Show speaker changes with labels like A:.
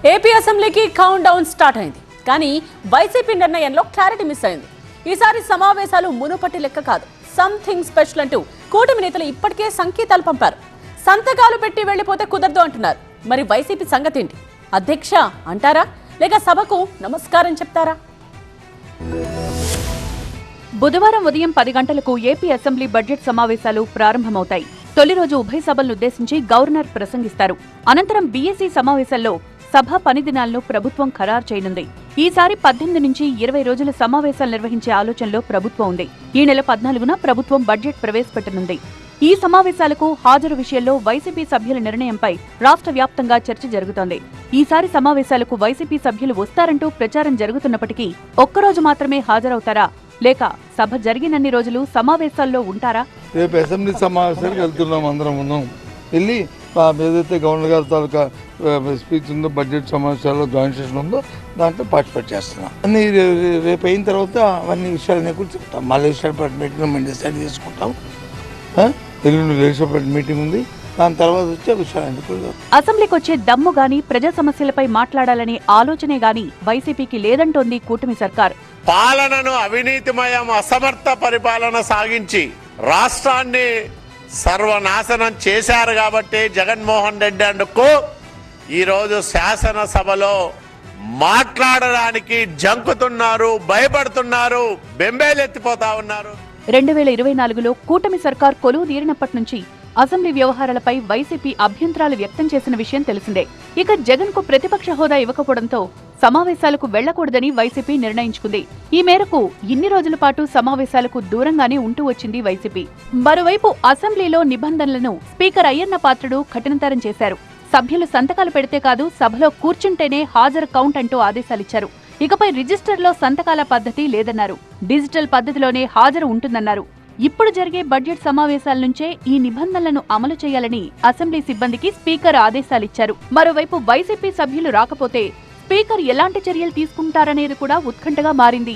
A: AP అసెంబ్లీకి count down start అయింది. కానీ వైసీపీ నిర్ణయంలో క్లారిటీ మిస్ అయింది. ఈసారి సమావేశాలు మునుపటి లెక్క కాదు, సంథింగ్ స్పెషల్ అంటూ కూటమి నేతలు ఇప్పటికే సంకేతాలు పంపారు. సంతకాలు పెట్టి వెళ్లిపోతే కుదరదు అంటున్నారు. మరి వైసీపీ సంగతి ఏంటి? అధ్యక్ష అంటారా లేక సభకు నమస్కారం చెప్తారా?
B: బుధవారం ఉదయం 10 గంటలకు ఏపీ అసెంబ్లీ బడ్జెట్ సమావేశాలు ప్రారంభమవుతాయి. తొలి రోజు ఉభయ సభలను ఉద్దేశించి గవర్నర్ ప్రసంగిస్తారు. అనంతరం బీఎస్సీ సమావేశాల్లో సభ పని దినాలను ప్రభుత్వం ఖరారు చేయనుంది. ఈసారి 18 నుంచి 20 రోజుల సమావేశాలు నిర్వహించే ఆలోచనలో ప్రభుత్వం ఉంది. ఈ నెల 14న ప్రభుత్వం బడ్జెట్ ప్రవేశపెట్టనుంది. ఈ సమావేశాలకు హాజరు విషయంలో వైసీపీ సభ్యుల నిర్ణయంపై రాష్ట్ర వ్యాప్తంగా చర్చ జరుగుతోంది. ఈసారి సమావేశాలకు వైసీపీ సభ్యులు వస్తారంటూ ప్రచారం జరుగుతున్నప్పటికీ ఒక్కరోజు మాత్రమే హాజరవుతారా లేక సభ జరిగినన్ని రోజులు సమావేశాల్లో ఉంటారా?
C: రేపు అసెంబ్లీ సమావేశానికి వెళ్తున్నాం. అందరం ఉన్నాం. వెళ్ళి ఏదైతే గవర్నర్ గారి తాలూకా స్పీచ్ ఉందో, బడ్జెట్ సమావేశాల్లో జాయింట్ సెషన్ ఉందో దాంట్లో పార్టిసిపేట్ చేస్తున్నాం. అన్ని రేపు అయిన తర్వాత అవన్నీ విషయాలన్నీ కూడా చెప్తాం. మళ్ళీ లెజిస్లేటివ్ మీటింగ్ మేము డిసైడ్ చేసుకుంటాం. ఎల్లుండి లెజిస్లేటివ్ మీటింగ్ ఉంది. దాని తర్వాత వచ్చే విషయాలన్నీ కూడా.
B: అసెంబ్లీకి వచ్చే దమ్ము గాని, ప్రజా సమస్యలపై మాట్లాడాలనే ఆలోచనే గాని వైసీపీకి లేదంటోంది కూటమి సర్కార్.
D: పాలనను అవినీతిమయం, అసమర్థ పరిపాలన సాగించి రాష్ట్రాన్ని సర్వనాశనం చేశారు కాబట్టి జగన్మోహన్ రెడ్డి అండుకు ఈరోజు శాసనసభలో మాట్లాడడానికి జంకుతున్నారు, భయపడుతున్నారు, బెంబేలెత్తిపోతా ఉన్నారు.
B: 2024లో కూటమి సర్కార్ కొలువు తీరినప్పటి నుంచి అసెంబ్లీ వ్యవహారాలపై వైసీపీ అభ్యంతరాలు వ్యక్తం చేసిన విషయం తెలిసిందే. ఇక జగన్ కు ప్రతిపక్ష హోదా ఇవ్వకపోవడంతో సమావేశాలకు వెళ్లకూడదని వైసీపీ నిర్ణయించుకుంది. ఈ మేరకు ఇన్ని రోజుల పాటు సమావేశాలకు దూరంగానే ఉంటూ వచ్చింది వైసీపీ. మరోవైపు అసెంబ్లీలో నిబంధనలను స్పీకర్ అయ్యన్న పాత్రుడు కఠినతరం చేశారు. సభ్యులు సంతకాలు పెడితే కాదు, సభలో కూర్చుంటేనే హాజరు కౌంట్ అంటూ ఆదేశాలిచ్చారు. ఇకపై రిజిస్టర్లో సంతకాల పద్ధతి లేదన్నారు. డిజిటల్ పద్ధతిలోనే హాజరు ఉంటుందన్నారు. ఇప్పుడు జరిగే బడ్జెట్ సమావేశాల నుంచే ఈ నిబంధనలను అమలు చేయాలని అసెంబ్లీ సిబ్బందికి స్పీకర్ ఆదేశాలిచ్చారు. మరోవైపు వైసీపీ సభ్యులు రాకపోతే స్పీకర్ ఎలాంటి చర్యలు తీసుకుంటారనేది కూడా ఉత్కంఠగా మారింది.